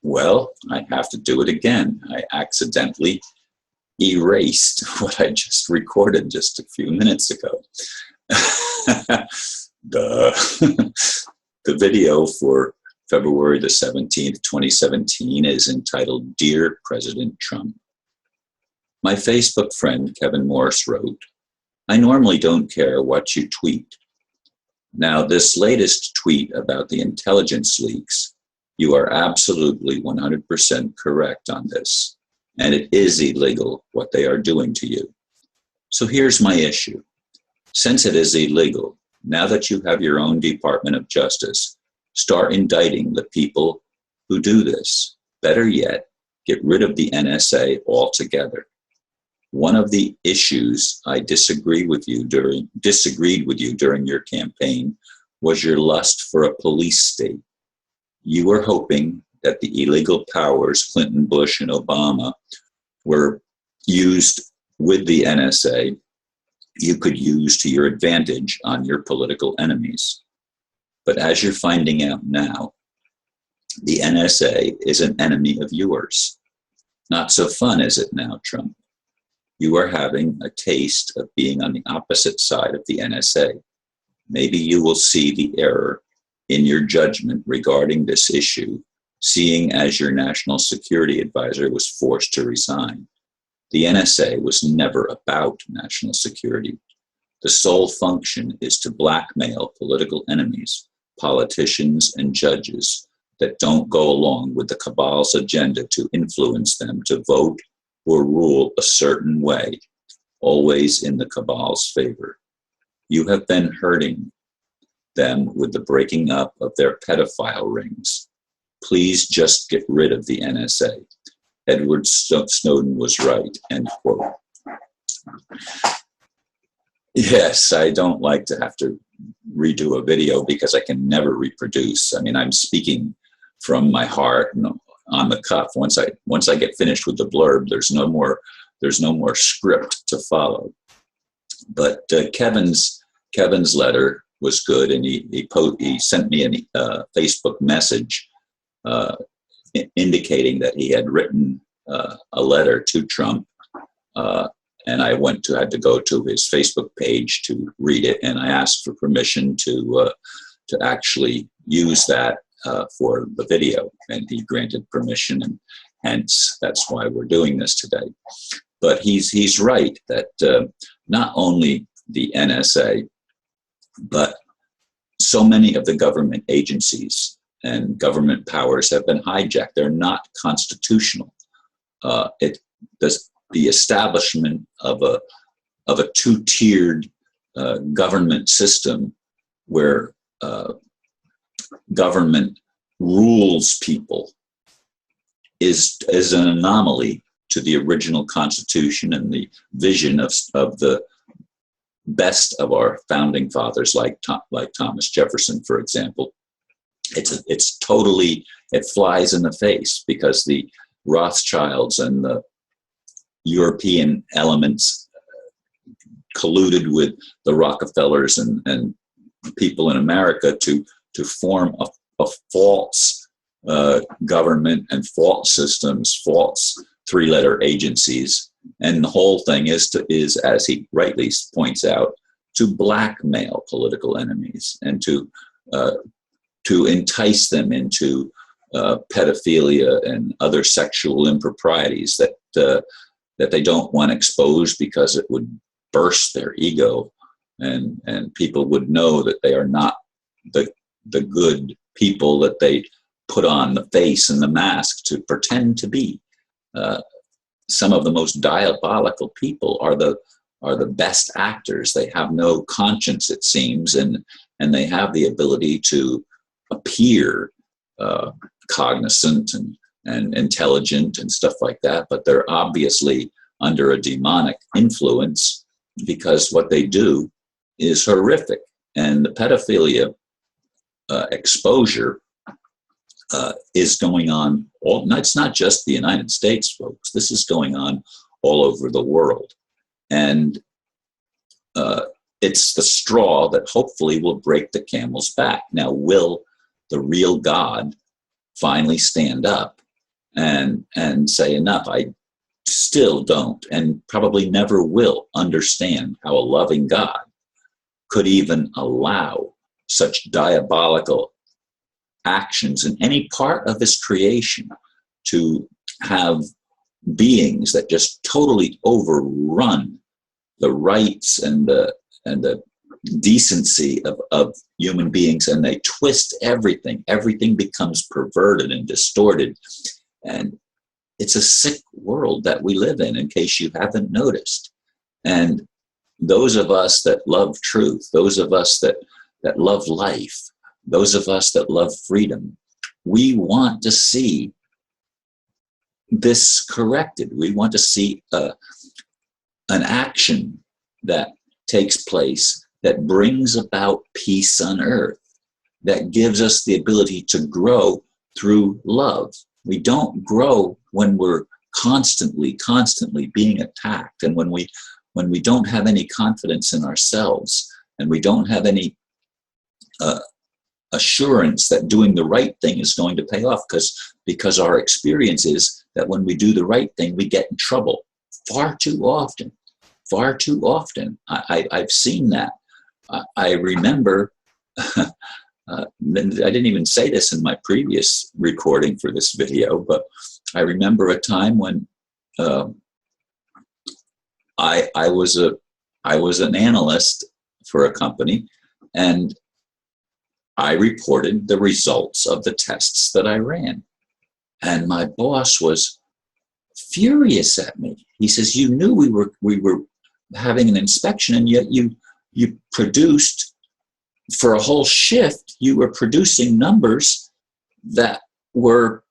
Well, I have to do it again. I accidentally erased what I just recorded just a few minutes ago. the, the video for February the 17th, 2017 is entitled, Dear President Trump. My Facebook friend, Kevin Morse, wrote, I normally don't care what you tweet. Now, this latest tweet about the intelligence leaks, you are absolutely 100% correct on this, and it is illegal what they are doing to you. So here's my issue. Since it is illegal, now that you have your own Department of Justice, start indicting the people who do this. Better yet, get rid of the NSA altogether. One of the issues I disagreed with you during your campaign was your lust for a police state. You were hoping that the illegal powers Clinton, Bush, and Obama were used with the NSA, you could use to your advantage on your political enemies. But as you're finding out now, the NSA is an enemy of yours. Not so fun, is it now, Trump? You are having a taste of being on the opposite side of the NSA. Maybe you will see the error in your judgment regarding this issue, seeing as your national security advisor was forced to resign. The NSA was never about national security. The sole function is to blackmail political enemies, politicians, and judges that don't go along with the Cabal's agenda to influence them to vote or rule a certain way, always in the Cabal's favor. You have been hurting them with the breaking up of their pedophile rings. Please just get rid of the NSA. Edward Snowden was right, end quote. Yes, I don't like to have to redo a video because I can never reproduce. I mean, I'm speaking from my heart and on the cuff. Once I get finished with the blurb, there's no more script to follow. But Kevin's letter was good, and he sent me a Facebook message indicating that he had written a letter to Trump, and I had to go to his Facebook page to read it, and I asked for permission to actually use that for the video, and he granted permission, and hence that's why we're doing this today. But he's right that not only the NSA, but so many of the government agencies and government powers have been hijacked. They're not constitutional. The establishment of a two-tiered government system where government rules people is an anomaly to the original Constitution and the vision of the best of our founding fathers, like Thomas Jefferson, for example. It flies in the face because the Rothschilds and the European elements colluded with the Rockefellers and people in America to form a false government and false systems, false three-letter agencies. And the whole thing is, as he rightly points out, to blackmail political enemies and to entice them into pedophilia and other sexual improprieties that they don't want exposed because it would burst their ego, and people would know that they are not the good people that they put on the face and the mask to pretend to be. Some of the most diabolical people are the best actors. They have no conscience, it seems, and they have the ability to appear cognizant and intelligent and stuff like that, but they're obviously under a demonic influence because what they do is horrific. And the pedophilia exposure is going on. It's not just the United States, folks. This is going on all over the world. And it's the straw that hopefully will break the camel's back. Now, will the real God finally stand up and say enough. I still don't, and probably never will, understand how a loving God could even allow such diabolical actions in any part of his creation, to have beings that just totally overrun the rights and the decency of human beings, and they twist everything. Everything becomes perverted and distorted, and it's a sick world that we live in case you haven't noticed. And those of us that love truth, those of us that love life, those of us that love freedom, we want to see this corrected. We want to see an action that takes place that brings about peace on earth, that gives us the ability to grow through love. We don't grow when we're constantly being attacked, and when we don't have any confidence in ourselves, and we don't have any assurance that doing the right thing is going to pay off, because our experience is that when we do the right thing, we get in trouble far too often. I've seen that. I remember, I didn't even say this in my previous recording for this video, but I remember a time when I was an analyst for a company, and I reported the results of the tests that I ran. And my boss was furious at me. He says, "You knew we were having an inspection, and yet you produced, for a whole shift, you were producing numbers that were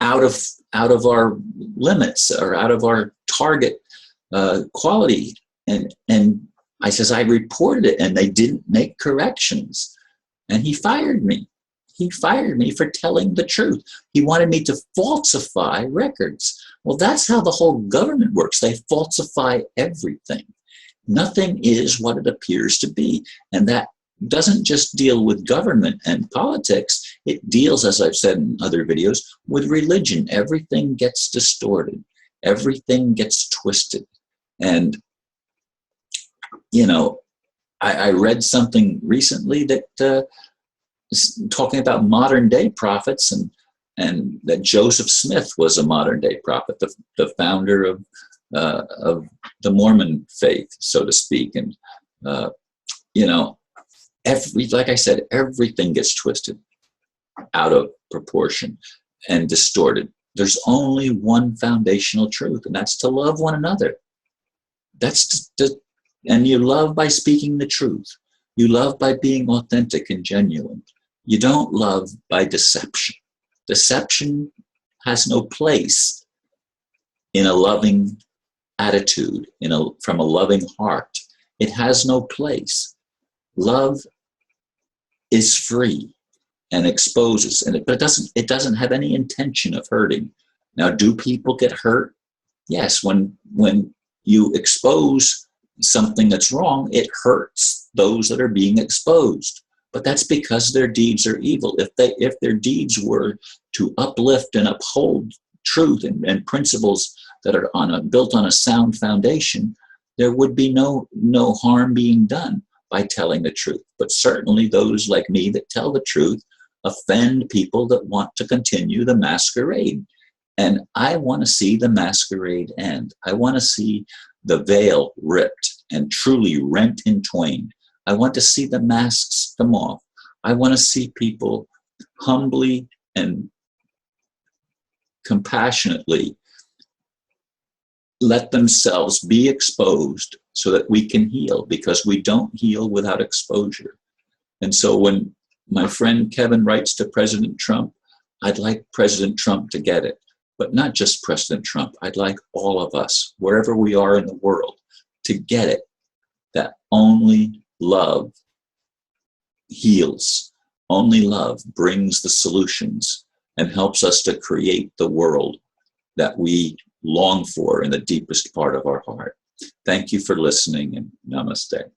out of our limits, or out of our target quality." And I says, "I reported it, and they didn't make corrections." And he fired me. He fired me for telling the truth. He wanted me to falsify records. Well, that's how the whole government works. They falsify everything. Nothing is what it appears to be. And that doesn't just deal with government and politics. It deals, as I've said in other videos, with religion. Everything gets distorted. Everything gets twisted. And, I read something recently that talking about modern day prophets, and that Joseph Smith was a modern day prophet, the founder of the Mormon faith, so to speak. And like I said, everything gets twisted out of proportion and distorted. There's only one foundational truth, and that's to love one another. And you love by speaking the truth. You love by being authentic and genuine. You don't love by deception. Deception has no place in a loving attitude, from a loving heart. It has no place. Love is free and exposes, but it doesn't have any intention of hurting. Now, do people get hurt? Yes, when you expose something that's wrong, it hurts those that are being exposed. But that's because their deeds are evil. If their deeds were to uplift and uphold truth and principles that are built on a sound foundation, there would be no harm being done by telling the truth. But certainly those like me that tell the truth offend people that want to continue the masquerade. And I want to see the masquerade end. I want to see the veil ripped and truly rent in twain. I want to see the masks come off. I want to see people humbly and compassionately let themselves be exposed so that we can heal, because we don't heal without exposure. And so when my friend Kevin writes to President Trump, I'd like President Trump to get it. But not just President Trump. I'd like all of us, wherever we are in the world, to get it, that only love heals. Only love brings the solutions and helps us to create the world that we long for in the deepest part of our heart. Thank you for listening, and namaste.